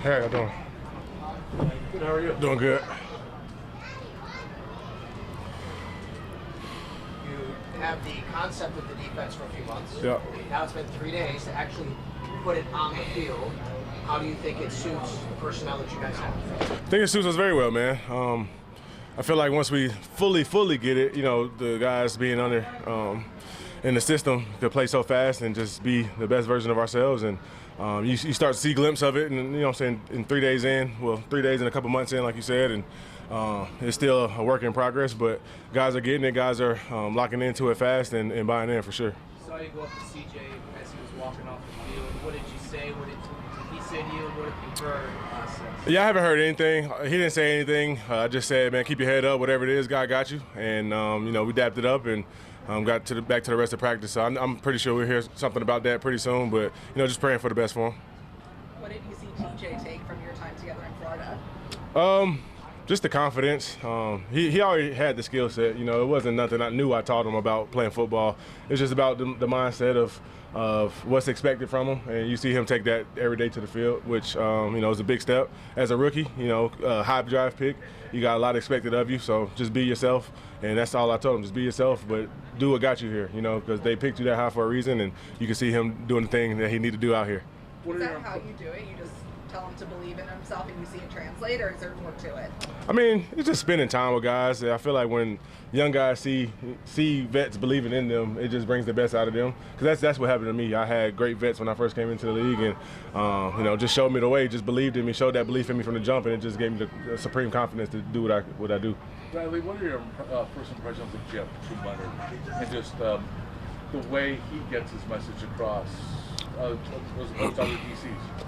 How y'all doing? Good, how are you? Doing good. You have the concept of the defense for a few months. Yeah. Now it's been 3 days to actually put it on the field. How do you think it suits the personnel that you guys have? I think it suits us very well, man. I feel like once we fully get it, you know, the guys being under in the system to play so fast and just be the best version of ourselves. And you start to see a glimpse of it, and you know what I'm saying, in 3 days in, well, 3 days and a couple months in, like you said, and it's still a work in progress, but guys are getting it, guys are locking into it fast and buying in for sure. Saw you go up to CJ as he was walking off the field. What did you say? What did he say to you? What have you heard? Yeah, I haven't heard anything. He didn't say anything. I just said, man, keep your head up. Whatever it is, God got you. And you know, we dapped it up and got to back to the rest of practice. So I'm pretty sure we'll hear something about that pretty soon. But you know, just praying for the best for him. What did you see TJ take from your time together in Florida? Just the confidence. He already had the skill set. You know, it wasn't nothing I knew I taught him about playing football. It's just about the mindset of what's expected from him, and you see him take that every day to the field, which you know, is a big step as a rookie. You know, high draft pick, you got a lot expected of you, so just be yourself, and that's all I told him. Just be yourself, but do what got you here. You know, because they picked you that high for a reason, and you can see him doing the thing that he needed to do out here. Is that how you do it? You just tell him to believe in himself and you see it translate, or is there more to it? I mean, it's just spending time with guys. I feel like when young guys see vets believing in them, it just brings the best out of them. Because that's what happened to me. I had great vets when I first came into the league, and you know, just showed me the way, just believed in me, showed that belief in me from the jump, and it just gave me the supreme confidence to do what I do. Bradley, what are your first impressions of Chubb and just the way he gets his message across? As opposed to other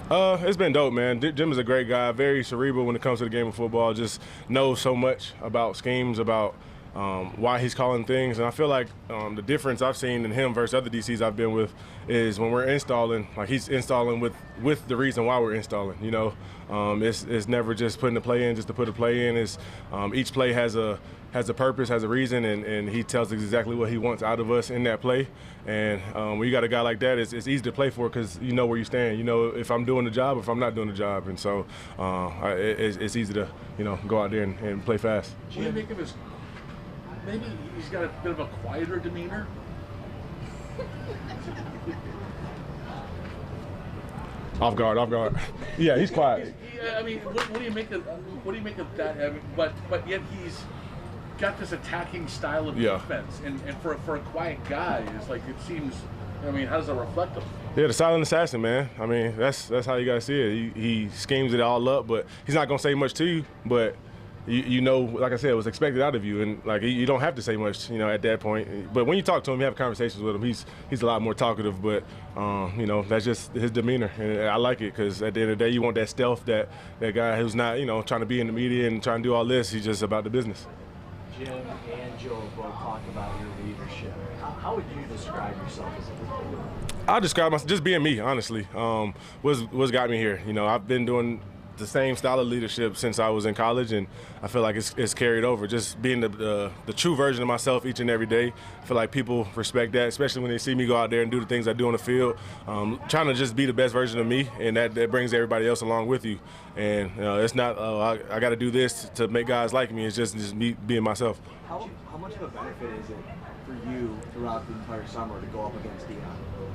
DCs? It's been dope, man. Jim is a great guy, very cerebral when it comes to the game of football, just knows so much about schemes, about why he's calling things. And I feel like the difference I've seen in him versus other DCs I've been with is when we're installing, like he's installing with the reason why we're installing, you know. It's never just putting the play in just to put a play in. It's each play has a purpose, has a reason, and he tells us exactly what he wants out of us in that play. And when you got a guy like that, it's easy to play for because you know where you stand. You know if I'm doing the job or if I'm not doing the job. And so it's easy to, you know, go out there and play fast. What do you make of his, maybe he's got a bit of a quieter demeanor? Off guard. Yeah, he's quiet. Yeah, I mean, what do you make of that? I mean, but yet he's got this attacking style of defense, and for a quiet guy, it's like, it seems. I mean, how does that reflect him? Yeah, the silent assassin, man. I mean, that's how you gotta see it. He schemes it all up, but he's not gonna say much to you. But you know, like I said, it was expected out of you, and like you don't have to say much, you know, at that point. But when you talk to him, you have conversations with him. He's a lot more talkative, but you know, that's just his demeanor, and I like it because at the end of the day, you want that stealth, that guy who's not, you know, trying to be in the media and trying to do all this. He's just about the business. Jim and Joe both talked about your leadership. How would you describe yourself as a leader? I describe myself just being me, honestly. What's got me here? You know, I've been doing the same style of leadership since I was in college, and I feel like it's carried over. Just being the true version of myself each and every day. I feel like people respect that, especially when they see me go out there and do the things I do on the field. Trying to just be the best version of me, and that brings everybody else along with you. And it's not, I got to do this to make guys like me. It's just me being myself. How much of a benefit is it for you throughout the entire summer to go up against Deion?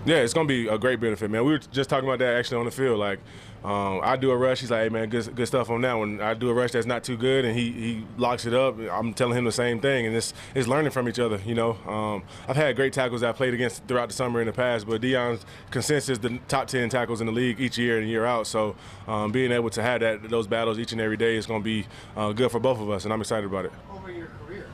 Yeah, it's going to be a great benefit, man. We were just talking about that actually on the field. Like, I do a rush. He's like, hey, man, good stuff on that one. I do a rush that's not too good, and he locks it up. I'm telling him the same thing, and it's learning from each other, you know. I've had great tackles that I played against throughout the summer in the past, but Deion's consensus the top 10 tackles in the league each year and year out. So being able to have those battles each and every day is going to be good for both of us, and I'm excited about it. Over your career,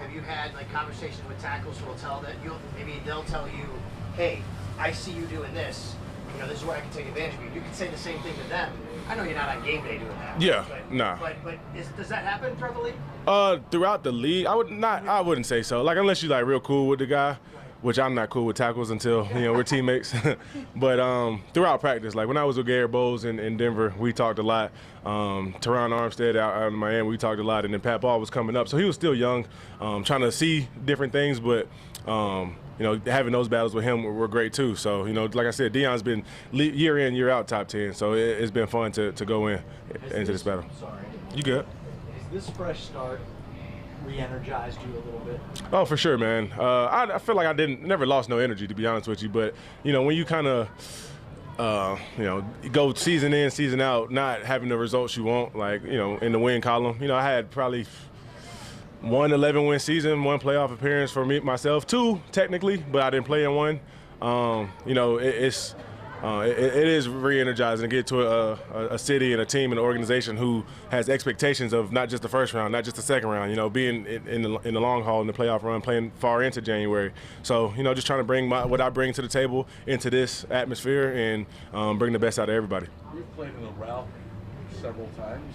have you had like conversations with tackles who will tell that maybe they'll tell you, hey, I see you doing this. You know, this is where I can take advantage of you. You can say the same thing to them. I know you're not on game day doing that. Yeah, but, nah. But does that happen throughout the league? Throughout the league, I wouldn't say so. Like, unless you're like real cool with the guy, which I'm not cool with tackles until, you know, we're teammates. But throughout practice, like when I was with Garrett Bowles in Denver, we talked a lot. Teron Armstead out in Miami, we talked a lot. And then Pat Ball was coming up. So he was still young, trying to see different things. But you know, having those battles with him were great too. So, you know, like I said, Deion's been year in, year out top 10. So it's been fun to go into this battle. Sorry. You good? Is this fresh start re-energized you a little bit? Oh, for sure, man. I feel like I never lost no energy, to be honest with you. But, you know, when you kind of, you know, go season in, season out, not having the results you want, like, you know, in the win column. You know, I had probably 1 11-win season, 1 playoff appearance for myself, 2 technically, but I didn't play in 1. You know, it is re-energizing to get to a city and a team and an organization who has expectations of not just the first round, not just the second round, you know, being in the long haul in the playoff run, playing far into January. So, you know, just trying to bring what I bring to the table into this atmosphere and bring the best out of everybody. You've played in the route several times.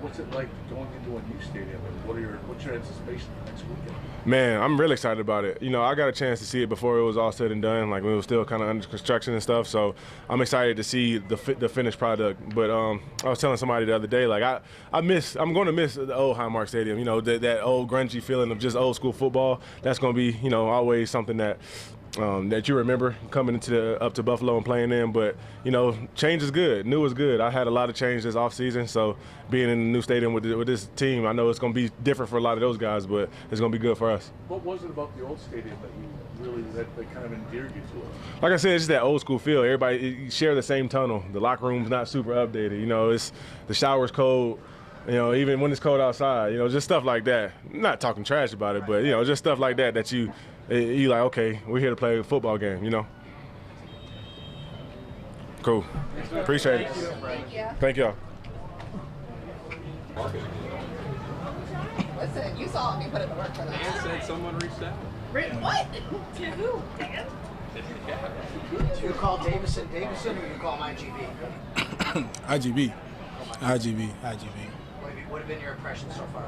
What's it like going into a new stadium, and what's your anticipation next weekend? Man, I'm really excited about it. You know, I got a chance to see it before it was all said and done, like when it was still kind of under construction and stuff. So I'm excited to see the finished product. But I was telling somebody the other day, like I'm going to miss the old Highmark Stadium. You know, that old grungy feeling of just old school football. That's going to be, you know, always something that you remember coming up to Buffalo and playing in. But, you know, change is good. New is good. I had a lot of change this offseason, so being in a new stadium with this team, I know it's going to be different for a lot of those guys, but it's going to be good for us. What was it about the old stadium that kind of endeared you to it? Like I said, it's just that old school feel. Everybody share the same tunnel. The locker room's not super updated. You know, the shower's cold. You know, even when it's cold outside, you know, just stuff like that. I'm not talking trash about it, but, you know, just stuff like that you like, okay, we're here to play a football game, you know? Cool. Appreciate it. Thank you. Thank y'all. Listen, you saw me put in the work for that. Dan said someone reached out. What? To who? Dan? Do you call Davison or you call him IGB? IGB. What have been your impressions so far?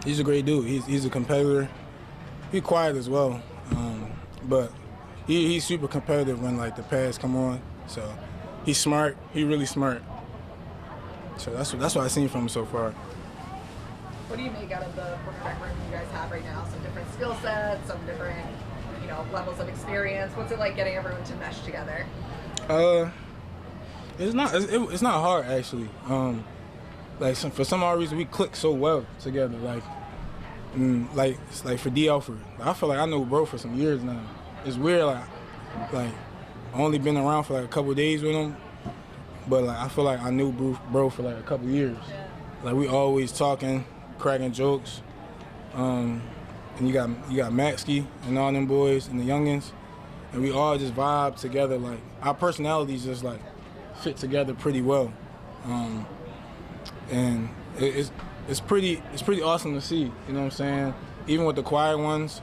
He's a great dude. He's a competitor. He's quiet as well, but he's super competitive when like the pads come on. So he's smart. He's really smart. So that's what I've seen from him so far. What do you make out of the quarterback room you guys have right now? Some different skill sets, some different, you know, levels of experience. What's it like getting everyone to mesh together? It's not hard actually. For some odd reason we click so well together. Like for D. Alford, I feel like I know bro for some years now. It's weird, like I only been around for like a couple of days with him, but like I feel like I knew bro for like a couple of years. Like we always talking, cracking jokes. And you got Maxky and all them boys and the youngins, and we all just vibe together. Like our personalities just like fit together pretty well, and it's pretty awesome to see. You know what I'm saying? Even with the quiet ones,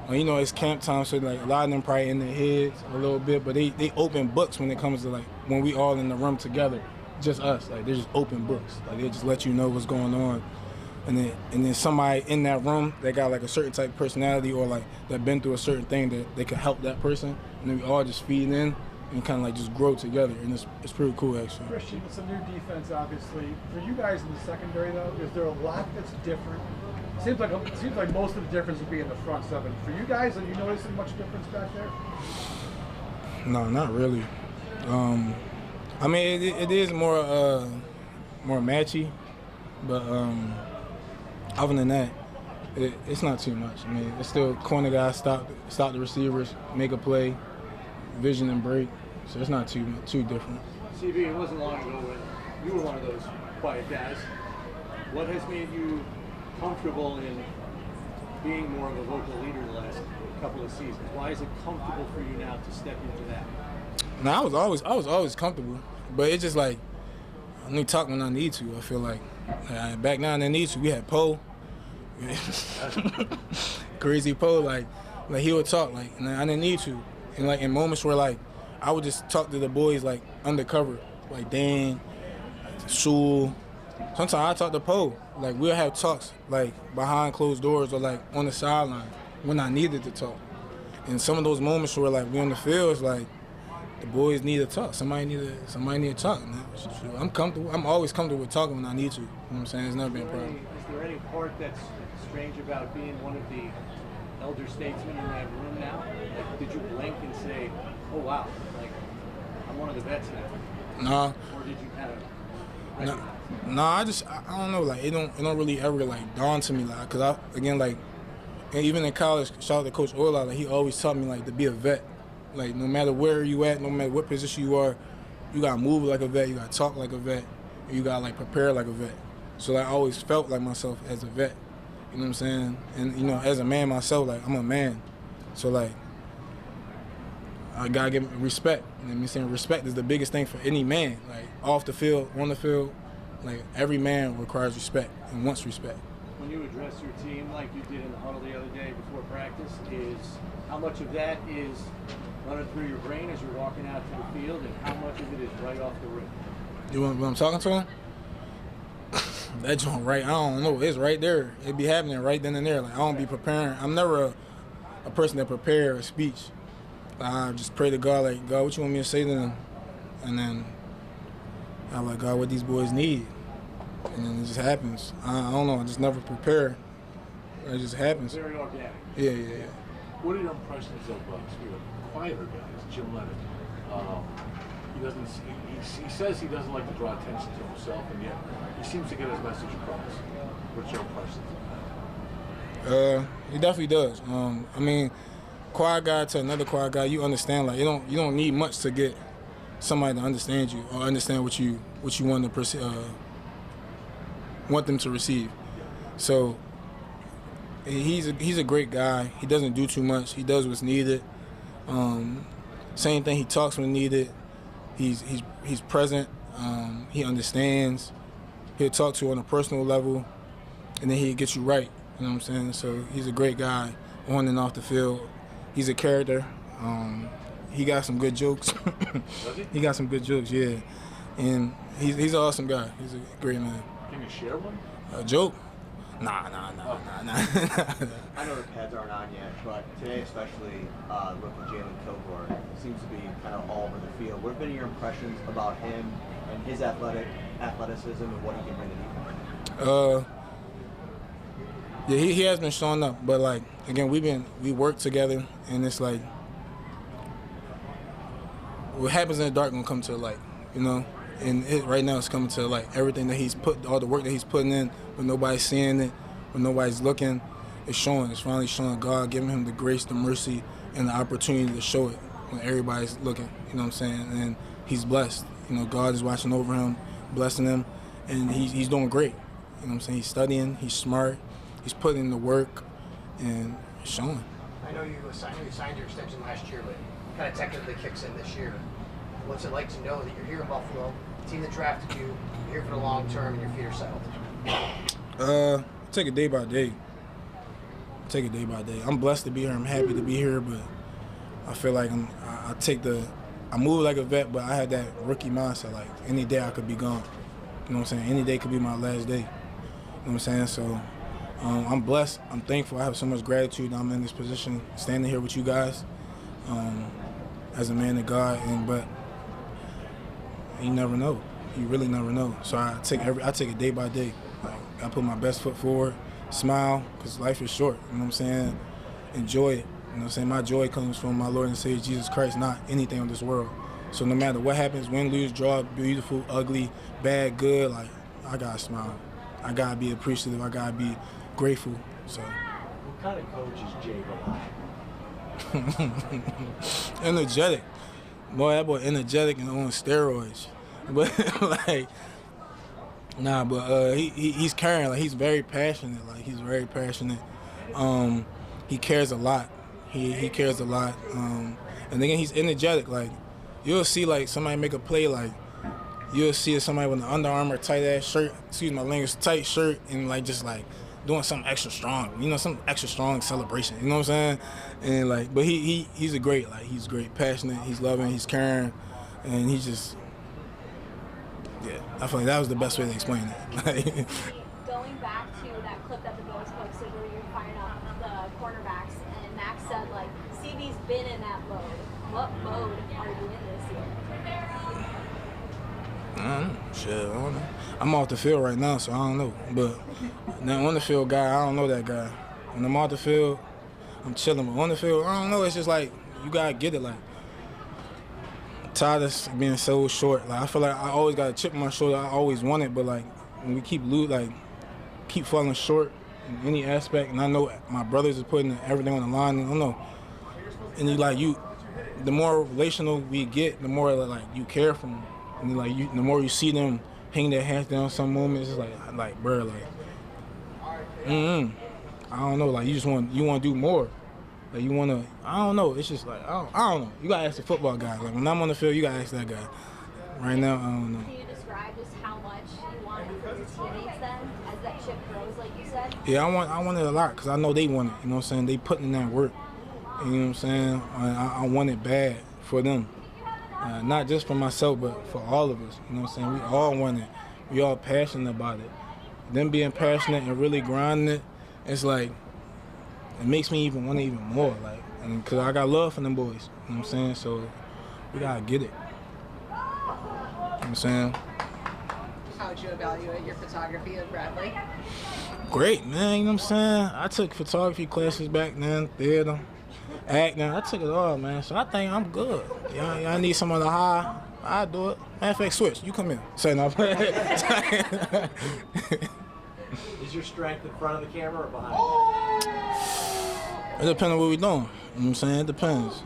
you know, it's camp time, so like a lot of them probably in their heads a little bit, but they open books when it comes to like when we all in the room together, just us. Like they're just open books. Like they just let you know what's going on. And then somebody in that room, they got like a certain type of personality or like they've been through a certain thing that they can help that person, and then we all just feed in and kind of like just grow together, and it's pretty cool actually. Christian, it's a new defense, obviously. For you guys in the secondary, though, is there a lot that's different? Seems like most of the difference would be in the front seven. For you guys, are you noticing much difference back there? No, not really. I mean, it is more matchy, but other than that, it's not too much. I mean, it's still corner guys stop the receivers, make a play, vision and break. So it's not too different. CB, it wasn't long ago when you were one of those quiet guys. What has made you comfortable in being more of a vocal leader the last couple of seasons? Why is it comfortable for you now to step into that? No, I was always comfortable, but it's just like I need to talk when I need to. I feel like back now I need to. We had Poe, crazy Poe, like he would talk like, and I didn't need to. And like in moments where like I would just talk to the boys like undercover, like Dan, Sewell. Sometimes I talk to Poe. Like we'll have talks like behind closed doors or like on the sideline when I needed to talk. And some of those moments where like we on the field, it's like the boys need to talk. Somebody need to talk. I'm comfortable. I'm always comfortable with talking when I need to. You know what I'm saying? It's never been a problem. Is there any part that's strange about being one of the elder statesman in that room now? Like, did you blink and say, "Oh wow, like I'm one of the vets now"? Nah. Or did you kind of? Nah, I don't know, like it don't really ever like dawn to me, like, cause again, like, and even in college, shout out to Coach Ola, like he always taught me like to be a vet. Like no matter where you at, no matter what position you are, you gotta move like a vet, you gotta talk like a vet, and you gotta like prepare like a vet. So like, I always felt like myself as a vet. You know what I'm saying? And you know, as a man myself, like I'm a man. So like, I gotta give respect. You know what I'm saying? Respect is the biggest thing for any man. Like off the field, on the field, like every man requires respect and wants respect. When you address your team like you did in the huddle the other day before practice, is how much of that is running through your brain as you're walking out to the field, and how much of it is right off the rip? You want what I'm talking to him? That joint right, I don't know. It's right there. It be happening right then and there. Like I don't be preparing. I'm never a person that prepare a speech. I just pray to God, like, God, what you want me to say to them? And then I'm like, God, what these boys need? And then it just happens. I don't know. I just never prepare. It just happens. Very organic. Yeah. What are your impressions of quieter guys, Jim Leonard? He doesn't. He says he doesn't like to draw attention to himself, and yet he seems to get his message across. What's your impressions of that? He definitely does. I mean, quiet guy to another quiet guy, you understand. Like you don't need much to get somebody to understand you or understand what you want to want them to receive. So he's a great guy. He doesn't do too much. He does what's needed. Same thing. He talks when needed. He's present. He understands. He'll talk to you on a personal level, and then he'll get you right. You know what I'm saying? So he's a great guy on and off the field. He's a character. He got some good jokes. He got some good jokes, yeah. And he's an awesome guy. He's a great man. Can you share one? A joke? Nah. I know the pads aren't on yet, but today especially, rookie Jalen Kilgore seems to be kind of all over the field. What have been your impressions about him and his athleticism and what he can bring to the defense? Yeah, he has been showing up, but like again, we work together, and it's like what happens in the dark gonna come to the light, you know. And right now it's coming to the light. Everything that he's all the work that he's putting in, when nobody's seeing it, when nobody's looking, it's showing. It's finally showing. God giving him the grace, the mercy, and the opportunity to show it when everybody's looking. You know what I'm saying? And he's blessed. You know, God is watching over him, blessing him, and he's doing great. You know what I'm saying? He's studying. He's smart. He's putting in the work, and it's showing. I know you signed your extension last year, but kind of technically kicks in this year. What's it like to know that you're here in Buffalo, the team that drafted you, you're here for the long term, and your feet are settled? Take it day by day. I'm blessed to be here. I'm happy to be here, but I feel like I move like a vet, but I had that rookie mindset. Like any day I could be gone. You know what I'm saying? Any day could be my last day. You know what I'm saying? So I'm blessed. I'm thankful. I have so much gratitude that I'm in this position, standing here with you guys as a man of God. But you never know. You really never know. So I take it day by day. Like, I put my best foot forward, smile, because life is short. You know what I'm saying? Enjoy it. You know what I'm saying? My joy comes from my Lord and Savior Jesus Christ, not anything on this world. So no matter what happens, win, lose, draw, beautiful, ugly, bad, good, like, I gotta smile. I gotta be appreciative. I gotta be grateful. So. What kind of coach is Jay? Energetic. Boy, that boy energetic and on steroids. But like, nah, but he's caring. Like, he's very passionate. Like, he's very passionate. He cares a lot. He cares a lot. And again, he's energetic. Like, you'll see like somebody make a play. Like, you'll see somebody with an Under Armour tight ass shirt. Excuse my language, tight shirt, and like just like doing something extra strong. You know, some extra strong celebration. You know what I'm saying? And like, but he's a great. Like, he's great, passionate. He's loving. He's caring, and he just. Yeah, I feel like that was the best way to explain it. Going back to that clip that the Bills posted where you're firing up the cornerbacks, and Max said, like, CB's been in that mode. What mode are you in this year? I don't know. I'm off the field right now, so I don't know. But now on the field guy, I don't know that guy. When I'm off the field, I'm chilling. But on the field, I don't know. It's just like you gotta get it. Like I'm tired of being so short. Like I feel like I always got a chip on my shoulder. I always want it, but like when we keep falling short in any aspect, and I know my brothers is putting everything on the line. I don't know. And the more relational we get, the more like you care for them, and the more you see them hang their hands down. Some moments, it's like bro, like. I don't know. Like you want to do more. Like you want to. I don't know. It's just like I don't know. You gotta ask the football guy. Like when I'm on the field, you gotta ask that guy. Right now, I don't know. Can you describe just how much you want it for your teammates then, as that chip grows, like you said? Yeah, I want it a lot because I know they want it. You know what I'm saying? They putting in that work. You know what I'm saying? I want it bad for them, not just for myself, but for all of us. You know what I'm saying? We all want it. We all passionate about it. Them being passionate and really grinding it, it's like it makes me want it even more. Like, and because I got love for them boys. You know what I'm saying? So we gotta get it. You know what I'm saying? How would you evaluate your photography at Bradley? Great, man. You know what I'm saying? I took photography classes back then, theater, acting. I took it all, man. So I think I'm good. Y'all need someone to hire? I'll do it. Matter of fact, Switch, you come in. Say no. Is your strength in front of the camera or behind? It depends on what we're doing. You know what I'm saying? It depends.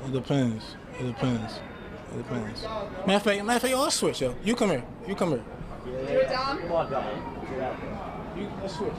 Matter of fact, y'all switch, yo. You come here. Do it, Dom. Come on, Dom. Let's switch.